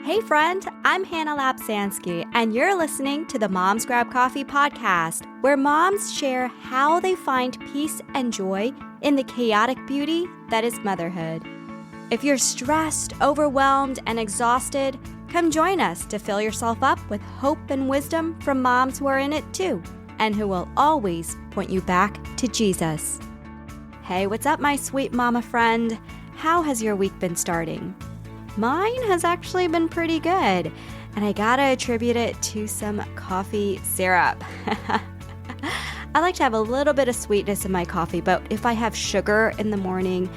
Hey friend, I'm Hannah Lapsansky, and you're listening to the Moms Grab Coffee podcast, where moms share how they find peace and joy in the chaotic beauty that is motherhood. If you're stressed, overwhelmed, and exhausted, come join us to fill yourself up with hope and wisdom from moms who are in it too, and who will always point you back to Jesus. Hey, what's up, my sweet mama friend? How has your week been starting? Mine has actually been pretty good, and I gotta attribute it to some coffee syrup. I like to have a little bit of sweetness in my coffee, but if I have sugar in the morning,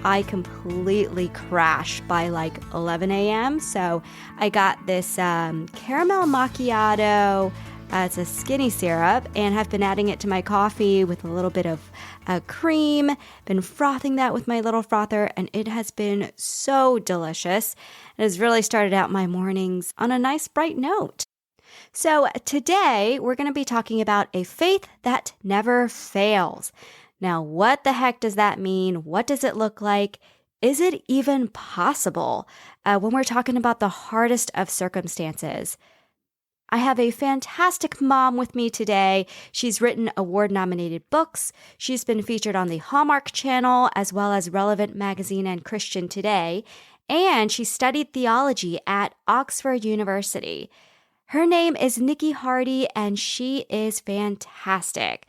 I completely crash by like 11 a.m. So I got this caramel macchiato. It's a skinny syrup, and have been adding it to my coffee with a little bit of cream, been frothing that with my little frother, and it has been so delicious. It has really started out my mornings on a nice bright note. So today we're going to be talking about a faith that never fails. Now, what the heck does that mean? What does it look like? Is it even possible when we're talking about the hardest of circumstances? I have a fantastic mom with me today. She's written award-nominated books. She's been featured on the Hallmark Channel as well as Relevant Magazine and Christian Today. And she studied theology at Oxford University. Her name is Niki Hardy, and she is fantastic.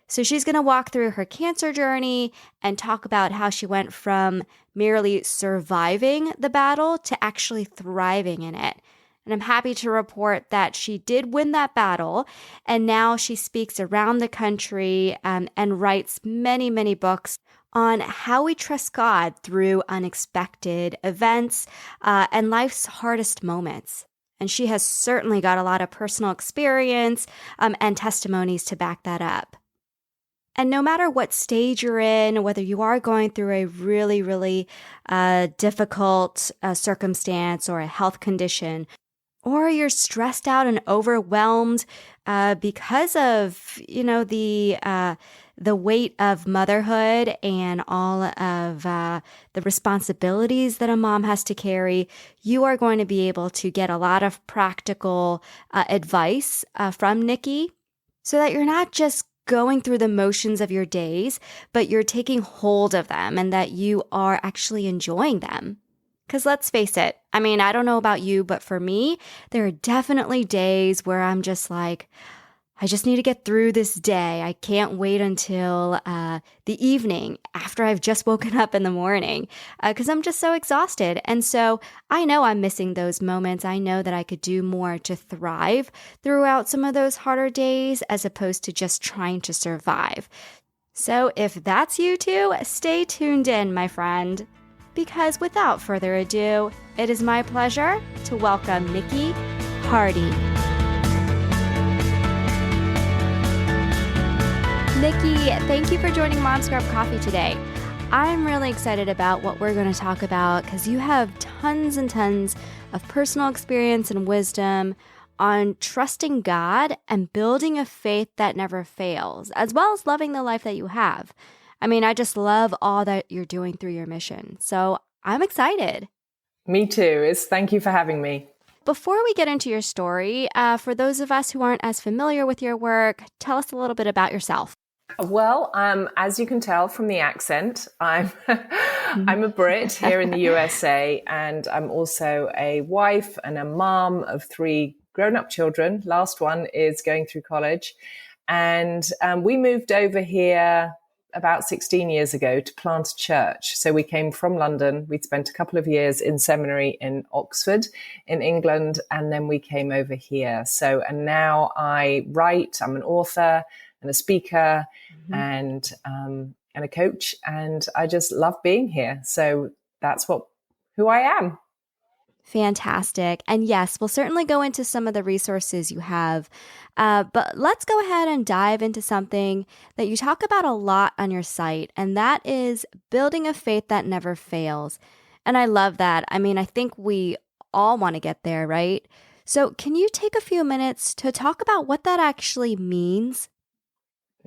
So she's going to walk through her cancer journey and talk about how she went from merely surviving the battle to actually thriving in it. And I'm happy to report that she did win that battle, and now she speaks around the country and writes many, many books on how we trust God through unexpected events and life's hardest moments. And she has certainly got a lot of personal experience and testimonies to back that up. And no matter what stage you're in, whether you are going through a really, really difficult circumstance or a health condition, or you're stressed out and overwhelmed because of, the weight of motherhood and all of the responsibilities that a mom has to carry, you are going to be able to get a lot of practical advice from Niki so that you're not just going through the motions of your days, but you're taking hold of them and that you are actually enjoying them. Because let's face it, I mean, I don't know about you, but for me, there are definitely days where I'm just like, I just need to get through this day. I can't wait until the evening after I've just woken up in the morning because I'm just so exhausted. And so I know I'm missing those moments. I know that I could do more to thrive throughout some of those harder days as opposed to just trying to survive. So if that's you too, stay tuned in, my friend. Because without further ado, it is my pleasure to welcome Niki Hardy. Niki, thank you for joining Moms Grab Coffee today. I'm really excited about what we're going to talk about because you have tons and tons of personal experience and wisdom on trusting God and building a faith that never fails, as well as loving the life that you have. I mean, I just love all that you're doing through your mission. So I'm excited. Me too. Thank you for having me. Before we get into your story, for those of us who aren't as familiar with your work, tell us a little bit about yourself. Well, as you can tell from the accent, I'm a Brit here in the USA, and I'm also a wife and a mom of 3 grown-up children. Last one is going through college. And we moved over here about 16 years ago to plant a church. So we came from London. We'd spent a couple of years in seminary in Oxford in England, and then we came over here. And now I write, I'm an author and a speaker and a coach, and I just love being here. So that's who I am. Fantastic. And yes, we'll certainly go into some of the resources you have. But let's go ahead and dive into something that you talk about a lot on your site, and that is building a faith that never fails. And I love that. I mean, I think we all want to get there, right? So can you take a few minutes to talk about what that actually means?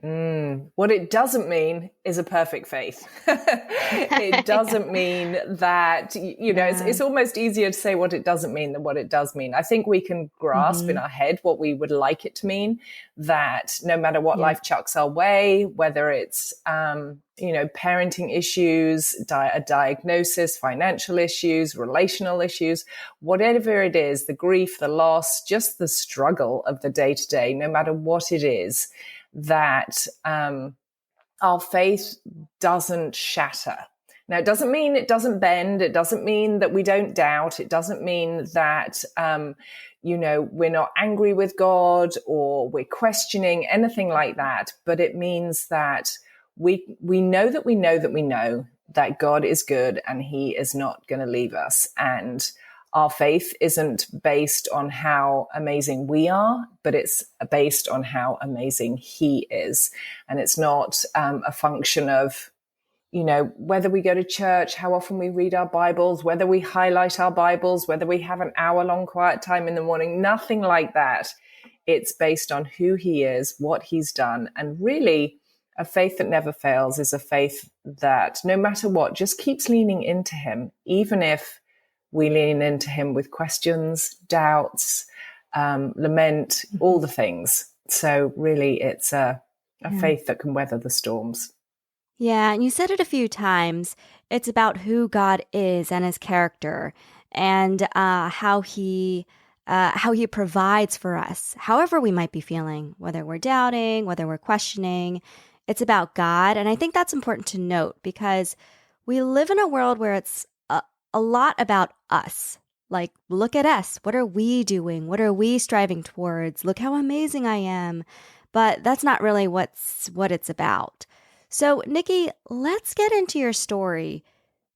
What it doesn't mean is a perfect faith. It doesn't mean that, it's almost easier to say what it doesn't mean than what it does mean. I think we can grasp in our head what we would like it to mean, that no matter what life chucks our way, whether it's, parenting issues, a diagnosis, financial issues, relational issues, whatever it is, the grief, the loss, just the struggle of the day to day, no matter what it is, that our faith doesn't shatter. Now, it doesn't mean it doesn't bend. It doesn't mean that we don't doubt. It doesn't mean that, we're not angry with God or we're questioning anything like that. But it means that we know that we know that we know that God is good and he is not going to leave us. And our faith isn't based on how amazing we are, but it's based on how amazing he is. And it's not a function of, whether we go to church, how often we read our Bibles, whether we highlight our Bibles, whether we have an hour-long quiet time in the morning, nothing like that. It's based on who he is, what he's done. And really, a faith that never fails is a faith that no matter what, just keeps leaning into him, even if we lean into him with questions, doubts, lament, all the things. So really, it's a faith that can weather the storms. Yeah, and you said it a few times. It's about who God is and his character, and how he provides for us, however we might be feeling, whether we're doubting, whether we're questioning. It's about God, and I think that's important to note because we live in a world where it's a lot about us. Like, look at us. What are we doing? What are we striving towards? Look how amazing I am. But that's not really what it's about. So, Niki, let's get into your story.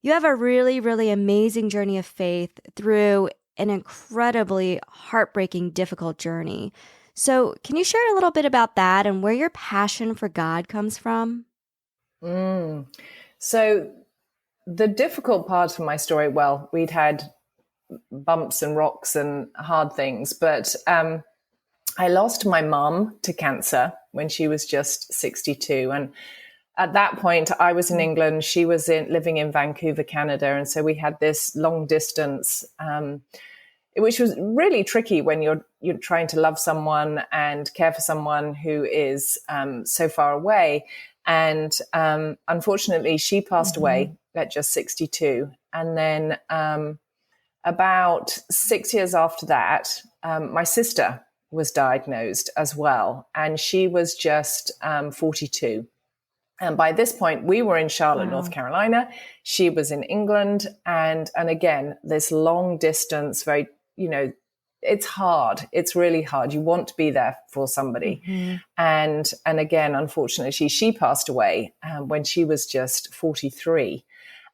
You have a really, really amazing journey of faith through an incredibly heartbreaking, difficult journey. So, can you share a little bit about that and where your passion for God comes from? So, the difficult part of my story, well, we'd had bumps and rocks and hard things, but I lost my mom to cancer when she was just 62. And at that point, I was in England, she was living in Vancouver, Canada. And so we had this long distance, which was really tricky when you're trying to love someone and care for someone who is so far away. And unfortunately, she passed away at just 62. And then about 6 years after that, my sister was diagnosed as well. And she was just 42. And by this point, we were in Charlotte, North Carolina. She was in England. And again, this long distance, very, it's hard. It's really hard. You want to be there for somebody. And again, unfortunately, she passed away when she was just 43.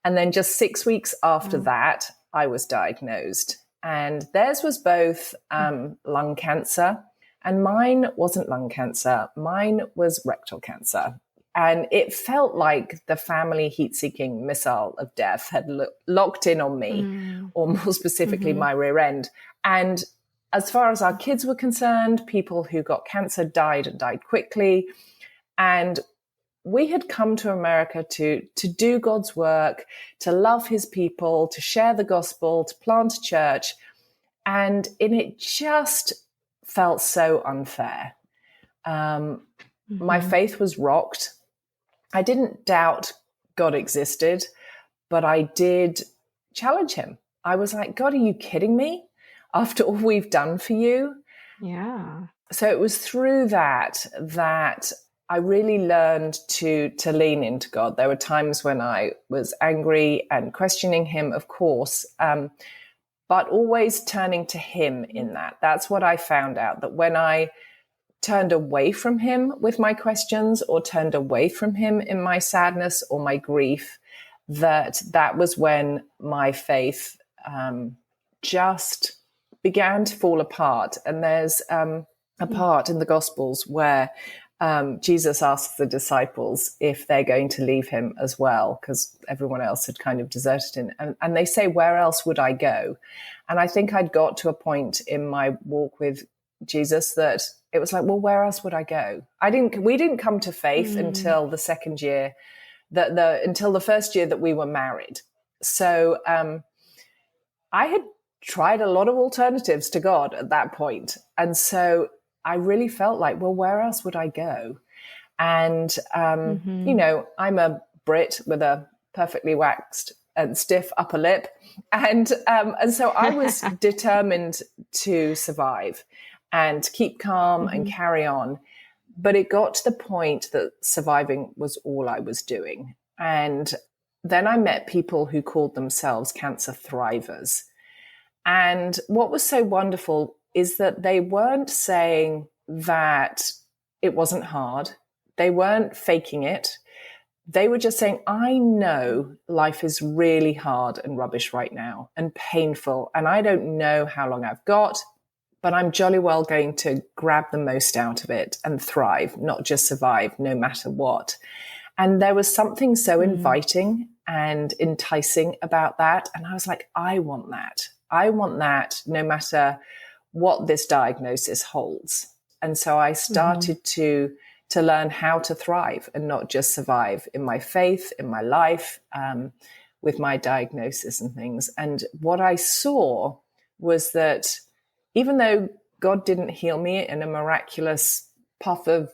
And then just 6 weeks after that, I was diagnosed. And theirs was both lung cancer, and mine wasn't lung cancer. Mine was rectal cancer. And it felt like the family heat-seeking missile of death had locked in on me, or more specifically, my rear end. And as far as our kids were concerned, people who got cancer died and died quickly. And we had come to America to do God's work, to love his people, to share the gospel, to plant a church. And it just felt so unfair. My faith was rocked. I didn't doubt God existed, but I did challenge him. I was like, God, are you kidding me? After all we've done for you? Yeah. So it was through that I really learned to lean into God. There were times when I was angry and questioning him, of course, but always turning to him in that. That's what I found out, that when I turned away from him with my questions or turned away from him in my sadness or my grief, that was when my faith just began to fall apart. And there's a part in the Gospels where Jesus asks the disciples if they're going to leave him as well, because everyone else had kind of deserted him. And they say, where else would I go? And I think I'd got to a point in my walk with Jesus, that it was like, well, where else would I go? We didn't come to faith until the second year, until the first year that we were married. So I had tried a lot of alternatives to God at that point. And so I really felt like, well, where else would I go? And, I'm a Brit with a perfectly waxed and stiff upper lip. And so I was determined to survive and keep calm and carry on. But it got to the point that surviving was all I was doing. And then I met people who called themselves cancer thrivers. And what was so wonderful is that they weren't saying that it wasn't hard. They weren't faking it. They were just saying, I know life is really hard and rubbish right now and painful. And I don't know how long I've got, but I'm jolly well going to grab the most out of it and thrive, not just survive, no matter what. And there was something so inviting and enticing about that. And I was like, I want that. I want that no matter what this diagnosis holds. And so I started to learn how to thrive and not just survive in my faith, in my life, with my diagnosis and things. And what I saw was that even though God didn't heal me in a miraculous puff of,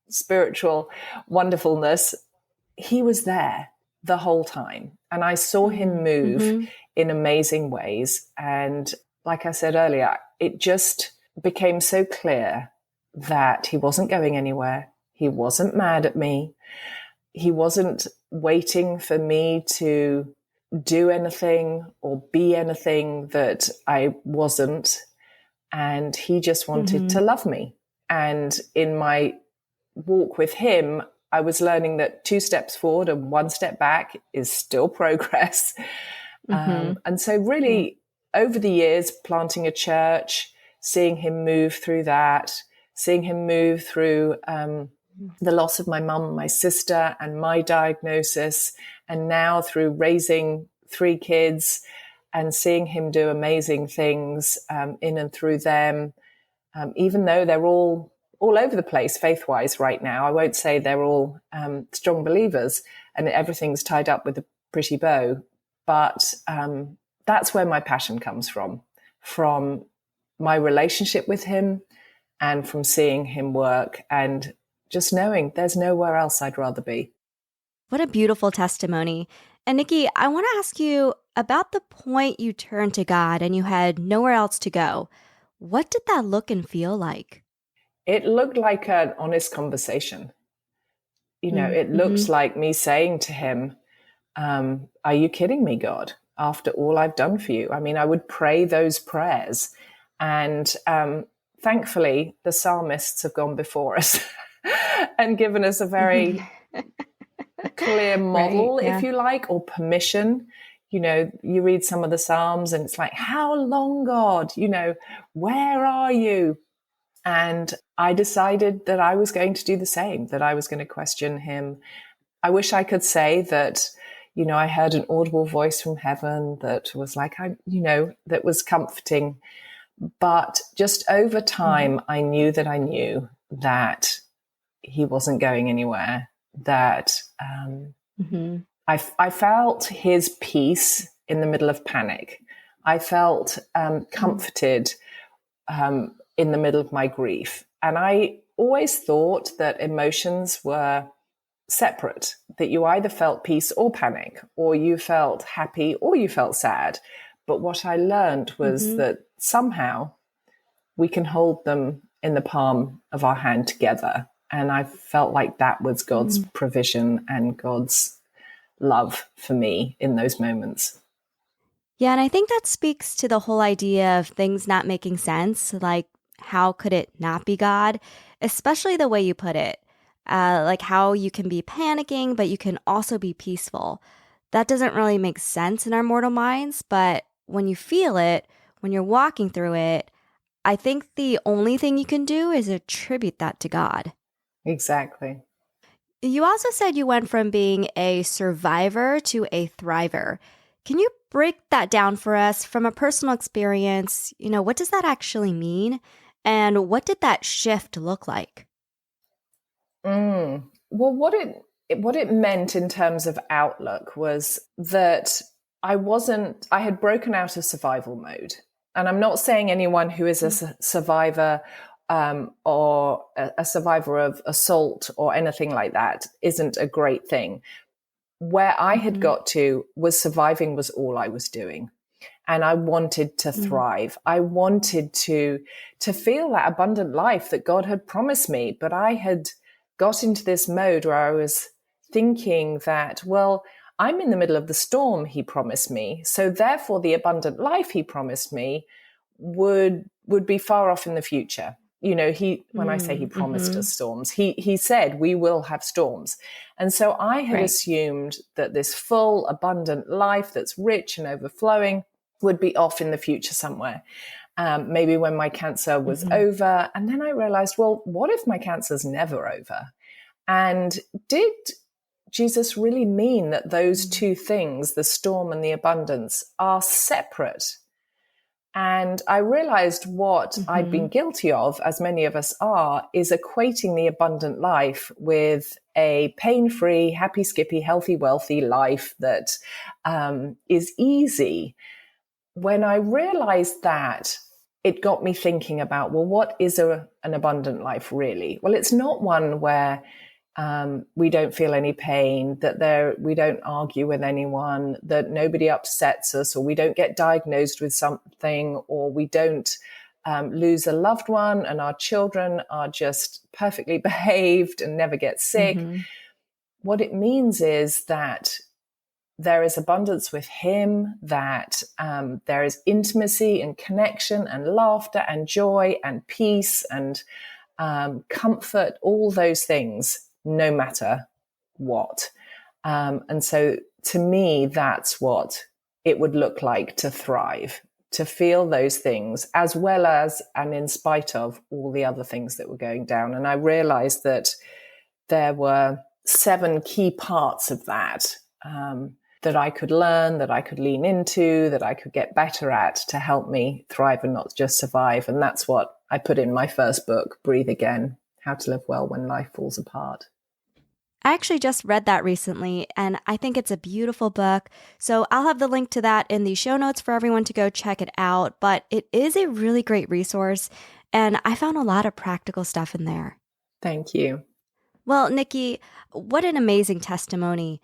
spiritual wonderfulness, he was there the whole time. And I saw him move in amazing ways. And like I said earlier, it just became so clear that he wasn't going anywhere. He wasn't mad at me. He wasn't waiting for me to do anything or be anything that I wasn't. And he just wanted to love me. And in my walk with him, I was learning that 2 steps forward and 1 step back is still progress. And so really over the years, planting a church, seeing him move through that, seeing him move through the loss of my mum, my sister, and my diagnosis, and now through raising 3 kids and seeing him do amazing things in and through them, even though they're all over the place faith-wise right now. I won't say they're all strong believers and everything's tied up with a pretty bow, but that's where my passion comes from my relationship with him and from seeing him work and just knowing there's nowhere else I'd rather be. What a beautiful testimony. And Niki, I want to ask you about the point you turned to God and you had nowhere else to go. What did that look and feel like? It looked like an honest conversation. It looked like me saying to him, are you kidding me, God, after all I've done for you? I mean, I would pray those prayers. And thankfully, the psalmists have gone before us and given us a very clear model, if you like, or permission. You read some of the Psalms and it's like, how long, God? Where are you? And I decided that I was going to do the same, that I was going to question him. I wish I could say that, I heard an audible voice from heaven that was like, that was comforting. But just over time, I knew that he wasn't going anywhere, that I felt his peace in the middle of panic. I felt comforted in the middle of my grief. And I always thought that emotions were separate, that you either felt peace or panic, or you felt happy or you felt sad. But what I learned was that somehow we can hold them in the palm of our hand together. And I felt like that was God's provision and God's love for me in those moments. Yeah, and I think that speaks to the whole idea of things not making sense. Like, how could it not be God? Especially the way you put it. Like how you can be panicking, but you can also be peaceful. That doesn't really make sense in our mortal minds, but when you feel it, when you're walking through it, I think the only thing you can do is attribute that to God. Exactly. You also said you went from being a survivor to a thriver. Can you break that down for us from a personal experience? What does that actually mean? And what did that shift look like? Well, what it meant in terms of outlook was that I had broken out of survival mode. And I'm not saying anyone who is a survivor or a survivor of assault or anything like that isn't a great thing. Where I had got to was surviving was all I was doing. And I wanted to thrive. I wanted to feel that abundant life that God had promised me. But I had got into this mode where I was thinking that, well, I'm in the middle of the storm he promised me. So therefore, the abundant life he promised me would be far off in the future. You know, when I say he promised us storms, he said we will have storms. And so I had assumed that this full, abundant life that's rich and overflowing would be off in the future somewhere. Maybe when my cancer was over. And then I realized, well, what if my cancer's never over? And did Jesus really mean that those two things, the storm and the abundance, are separate? And I realized what I'd been guilty of, as many of us are, is equating the abundant life with a pain-free, happy, skippy, healthy, wealthy life that is easy. When I realized that, it got me thinking about, well, what is an abundant life really? Well, it's not one where we don't feel any pain, that we don't argue with anyone, that nobody upsets us, or we don't get diagnosed with something, or we don't lose a loved one and our children are just perfectly behaved and never get sick. What it means is that there is abundance with him, that there is intimacy and connection and laughter and joy and peace and comfort, all those things, no matter what. And so to me, that's what it would look like to thrive, to feel those things, as well as and in spite of all the other things that were going down. And I realized that there were 7 key parts of that that I could learn, that I could lean into, that I could get better at to help me thrive and not just survive. And that's what I put in my first book, Breathe Again, How to Live Well When Life Falls Apart. I actually just read that recently, and I think it's a beautiful book. So I'll have the link to that in the show notes for everyone to go check it out. But it is a really great resource, and I found a lot of practical stuff in there. Thank you. Well, Niki, what an amazing testimony.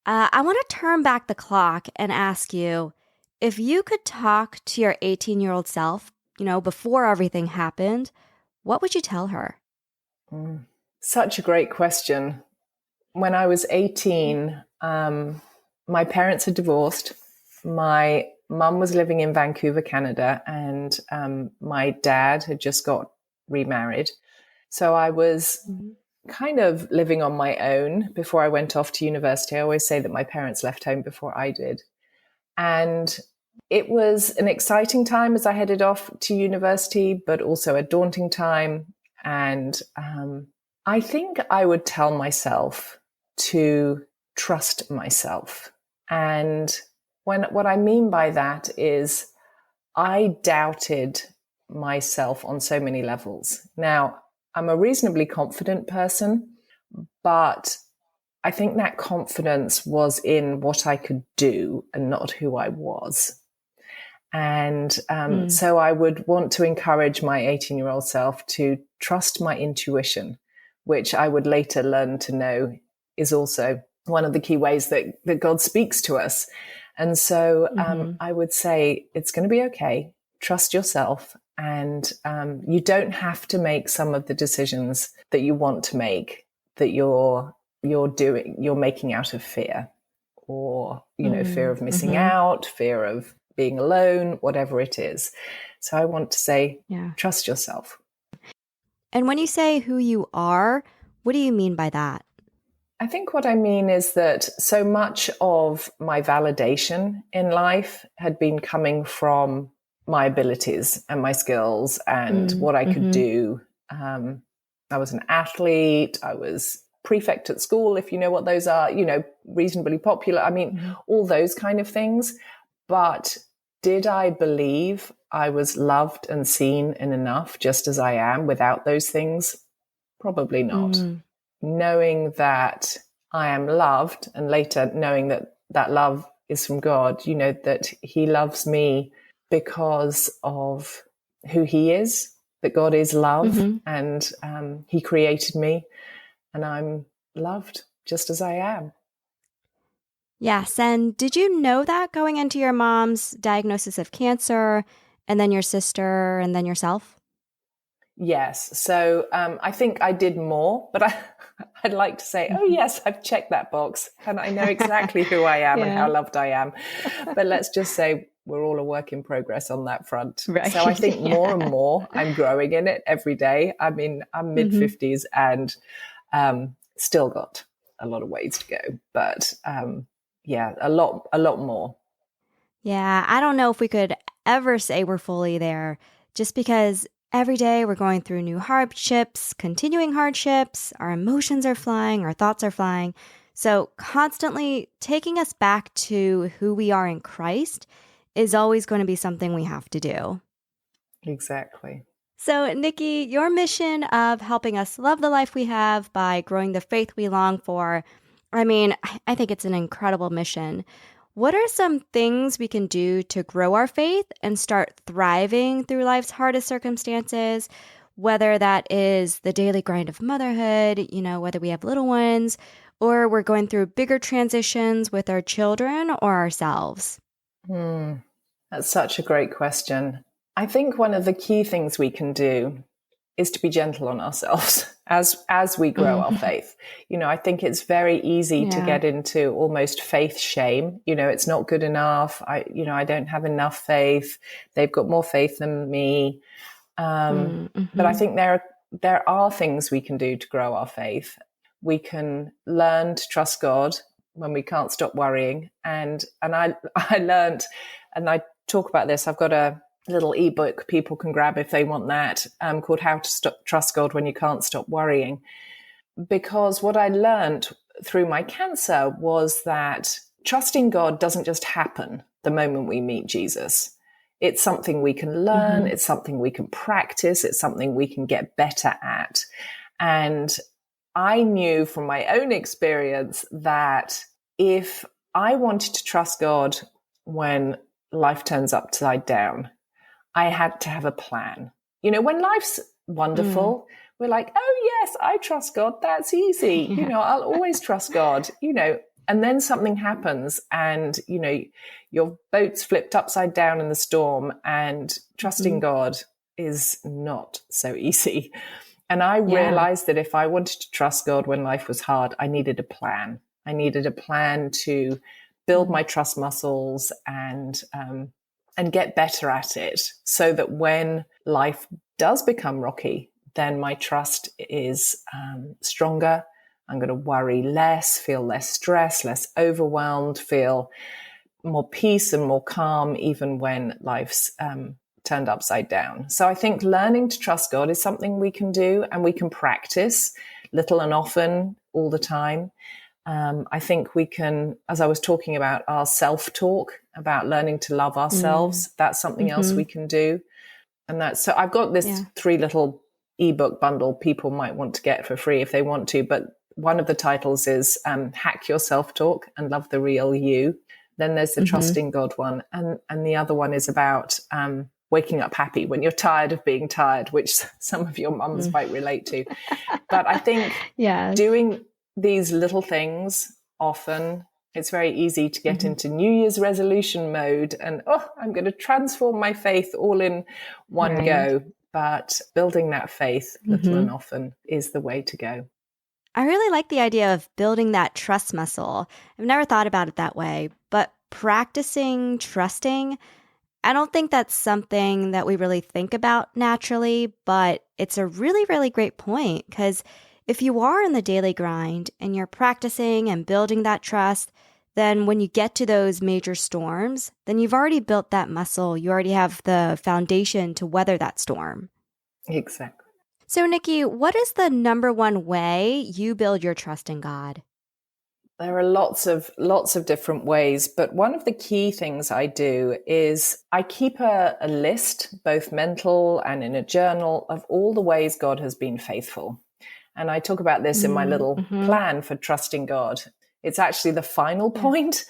I want to turn back the clock and ask you, if you could talk to your 18-year-old self, before everything happened, what would you tell her? Such a great question. When I was 18, my parents had divorced. My mum was living in Vancouver, Canada, and my dad had just got remarried. So I was kind of living on my own before I went off to university. I always say that my parents left home before I did. And it was an exciting time as I headed off to university, but also a daunting time. And I think I would tell myself to trust myself. And what I mean by that is I doubted myself on so many levels. Now, I'm a reasonably confident person, but I think that confidence was in what I could do and not who I was. And so I would want to encourage my 18-year-old self to trust my intuition, which I would later learn to know is also one of the key ways that God speaks to us. And so I would say, it's going to be okay. Trust yourself. And you don't have to make some of the decisions that you want to make, that you're making out of fear, or, fear of missing out, fear of being alone, whatever it is. So I want to say, trust yourself. And when you say who you are, what do you mean by that? I think what I mean is that so much of my validation in life had been coming from my abilities and my skills and what I could do. I was an athlete. I was prefect at school, if you know what those are, reasonably popular. I mean, all those kind of things. But did I believe I was loved and seen and enough just as I am without those things? Probably not. Knowing that I am loved, and later knowing that that love is from God, that he loves me because of who he is, that God is love, and he created me, and I'm loved just as I am. Yes. And did you know that going into your mom's diagnosis of cancer, and then your sister, and then yourself? Yes. So I think I did more, but I'd like to say, oh, yes, I've checked that box and I know exactly who I am and how loved I am. But let's just say we're all a work in progress on that front. Right. So I think more and more I'm growing in it every day. I mean, I'm mid-50s and still got a lot of ways to go. But yeah, a lot more. Yeah, I don't know if we could ever say we're fully there, just because every day we're going through new hardships, continuing hardships, our emotions are flying, our thoughts are flying. So constantly taking us back to who we are in Christ is always going to be something we have to do. Exactly. So, Niki, your mission of helping us love the life we have by growing the faith we long for, I mean, I think it's an incredible mission. What are some things we can do to grow our faith and start thriving through life's hardest circumstances? Whether that is the daily grind of motherhood, whether we have little ones, or we're going through bigger transitions with our children or ourselves. That's such a great question. I think one of the key things we can do is to be gentle on ourselves as we grow our faith. I think it's very easy to get into almost faith shame. It's not good enough. I don't have enough faith. They've got more faith than me. But I think there are things we can do to grow our faith. We can learn to trust God when we can't stop worrying. And I learned, and I talk about this, I've got a little ebook people can grab if they want that, called How to Trust God When You Can't Stop Worrying. Because what I learned through my cancer was that trusting God doesn't just happen the moment we meet Jesus. It's something we can learn. It's something we can practice. It's something we can get better at. And I knew from my own experience that if I wanted to trust God when life turns upside down, I had to have a plan. When life's wonderful, we're like, oh, yes, I trust God. That's easy. I'll always trust God, and then something happens and, your boat's flipped upside down in the storm, and trusting God is not so easy. And I realized that if I wanted to trust God when life was hard, I needed a plan. I needed a plan to build my trust muscles and get better at it, so that when life does become rocky, then my trust is stronger. I'm going to worry less, feel less stress, less overwhelmed, feel more peace and more calm, even when life's turned upside down. So I think learning to trust God is something we can do, and we can practice little and often all the time. I think we can, as I was talking about our self-talk, about learning to love ourselves, that's something else we can do. And that's, so I've got this 3 little ebook bundle people might want to get for free if they want to. But one of the titles is Hack Your Self-Talk and Love the Real You. Then there's the Trusting God one. And the other one is about waking up happy when you're tired of being tired, which some of your mums might relate to. But I think doing these little things often, it's very easy to get into New Year's resolution mode and, I'm going to transform my faith all in one go. But building that faith little and often is the way to go. I really like the idea of building that trust muscle. I've never thought about it that way, but practicing trusting, I don't think that's something that we really think about naturally, but it's a really, really great point, because if you are in the daily grind and you're practicing and building that trust, then when you get to those major storms, then you've already built that muscle. You already have the foundation to weather that storm. Exactly. So, Niki, what is the number one way you build your trust in God? There are lots of different ways, but one of the key things I do is I keep a list, both mental and in a journal, of all the ways God has been faithful. And I talk about this in my little plan for trusting God. It's actually the final point,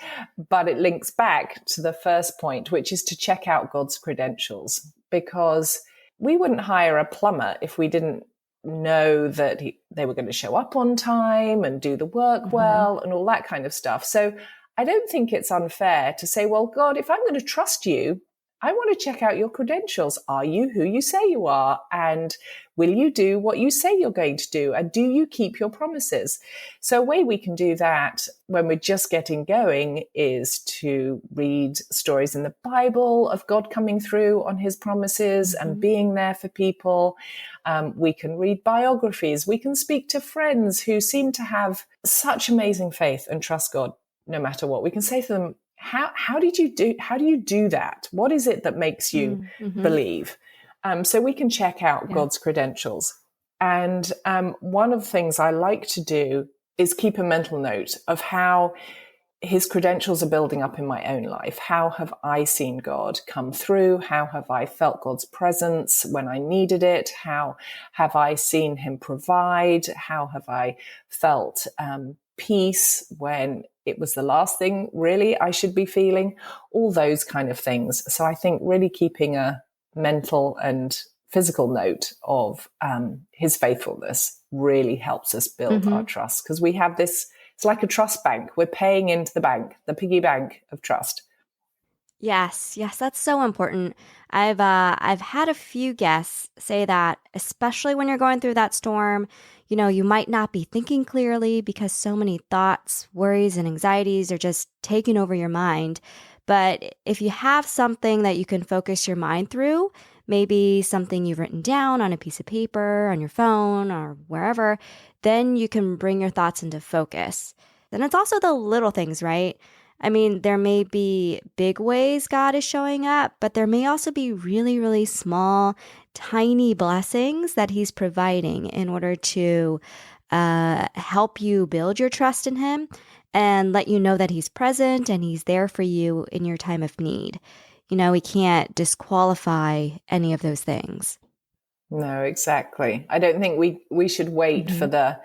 but it links back to the first point, which is to check out God's credentials, because we wouldn't hire a plumber if we didn't know that they were going to show up on time and do the work well and all that kind of stuff. So I don't think it's unfair to say, well, God, if I'm going to trust you, I want to check out your credentials. Are you who you say you are? And will you do what you say you're going to do? And do you keep your promises? So a way we can do that when we're just getting going is to read stories in the Bible of God coming through on his promises and being there for people. We can read biographies. We can speak to friends who seem to have such amazing faith and trust God no matter what. We can say to them, how do you do that? What is it that makes you believe? So we can check out God's credentials. And one of the things I like to do is keep a mental note of how his credentials are building up in my own life. How have I seen God come through? How have I felt God's presence when I needed it? How have I seen him provide? How have I felt peace when it was the last thing really I should be feeling? All those kind of things. So I think really keeping a mental and physical note of his faithfulness really helps us build our trust, because we have this, it's like a trust bank. We're paying into the bank, the piggy bank of trust. Yes, that's so important. I've had a few guests say that, especially when you're going through that storm, you might not be thinking clearly because so many thoughts, worries, and anxieties are just taking over your mind. But if you have something that you can focus your mind through, maybe something you've written down on a piece of paper, on your phone, or wherever, then you can bring your thoughts into focus. Then it's also the little things, right? I mean, there may be big ways God is showing up, but there may also be really, really small, tiny blessings that he's providing in order to help you build your trust in him and let you know that he's present and he's there for you in your time of need. We can't disqualify any of those things. No, exactly. I don't think we should wait for the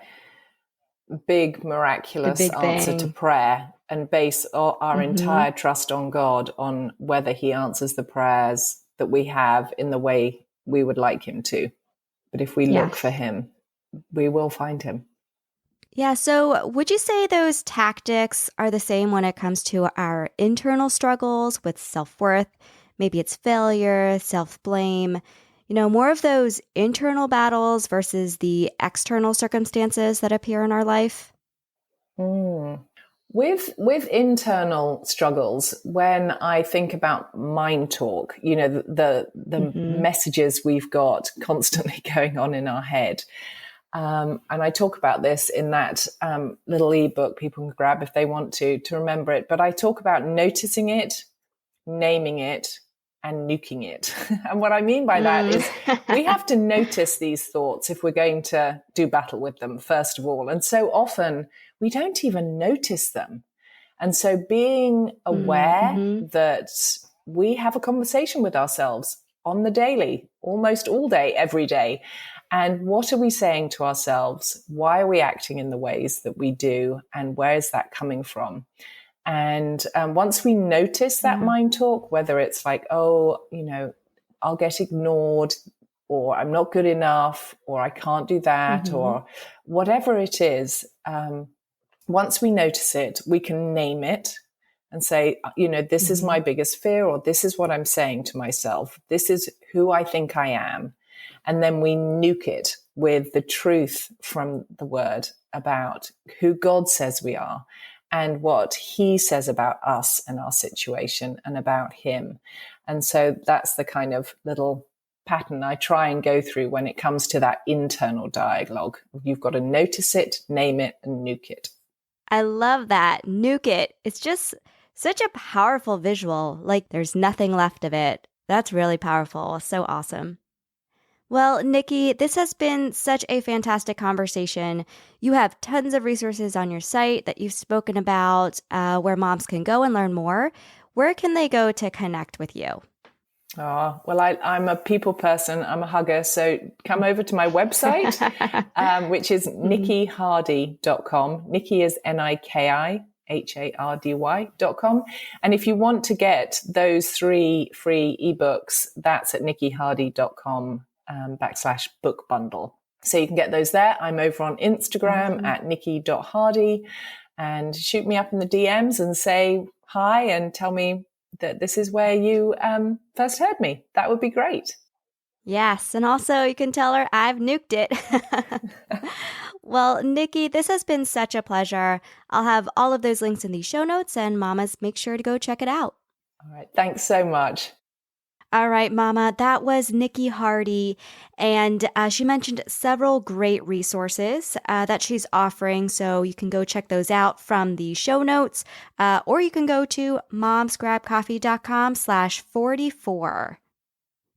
big miraculous answer to prayer and base our entire trust on God on whether he answers the prayers that we have in the way we would like him to. But if we look for him, we will find him. Yeah, so would you say those tactics are the same when it comes to our internal struggles with self-worth? Maybe it's failure, self-blame, more of those internal battles versus the external circumstances that appear in our life? With internal struggles, when I think about mind talk, the messages we've got constantly going on in our head. And I talk about this in that little ebook people can grab if they want to remember it. But I talk about noticing it, naming it, and nuking it. And what I mean by that is we have to notice these thoughts if we're going to do battle with them, first of all. And so often we don't even notice them. And so being aware that we have a conversation with ourselves on the daily, almost all day, every day. And what are we saying to ourselves? Why are we acting in the ways that we do? And where is that coming from? And once we notice that mind talk, whether it's like, I'll get ignored, or I'm not good enough, or I can't do that, or whatever it is, once we notice it, we can name it and say, this is my biggest fear, or this is what I'm saying to myself. This is who I think I am. And then we nuke it with the truth from the word about who God says we are and what he says about us and our situation and about him. And so that's the kind of little pattern I try and go through when it comes to that internal dialogue. You've got to notice it, name it, and nuke it. I love that. Nuke it. It's just such a powerful visual. Like there's nothing left of it. That's really powerful. So awesome. Well, Niki, this has been such a fantastic conversation. You have tons of resources on your site that you've spoken about where moms can go and learn more. Where can they go to connect with you? Oh, well, I'm a people person. I'm a hugger. So come over to my website, which is nikihardy.com. Niki is NIKIHARDY.com. And if you want to get those 3 free ebooks, that's at nikihardy.com /book bundle. So you can get those there. I'm over on Instagram at niki.hardy, and shoot me up in the DMs and say hi and tell me that this is where you first heard me. That would be great. Yes. And also you can tell her I've nuked it. Well, Niki, this has been such a pleasure. I'll have all of those links in the show notes, and mamas, make sure to go check it out. All right. Thanks so much. All right, Mama, that was Niki Hardy, and she mentioned several great resources that she's offering, so you can go check those out from the show notes, or you can go to momsgrabcoffee.com/44.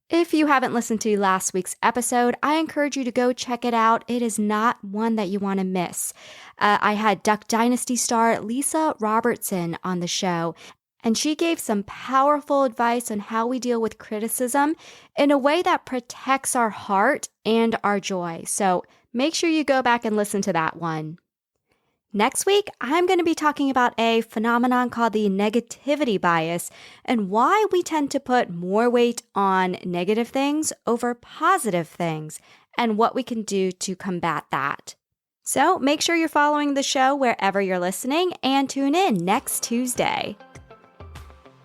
If you haven't listened to last week's episode, I encourage you to go check it out. It is not one that you want to miss. I had Duck Dynasty star Lisa Robertson on the show, and she gave some powerful advice on how we deal with criticism in a way that protects our heart and our joy. So make sure you go back and listen to that one. Next week, I'm going to be talking about a phenomenon called the negativity bias and why we tend to put more weight on negative things over positive things and what we can do to combat that. So make sure you're following the show wherever you're listening and tune in next Tuesday.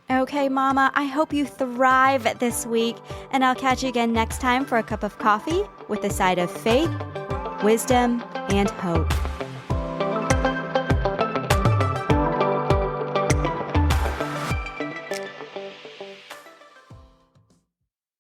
Okay, Mama, I hope you thrive this week, and I'll catch you again next time for a cup of coffee with a side of faith, wisdom, and hope.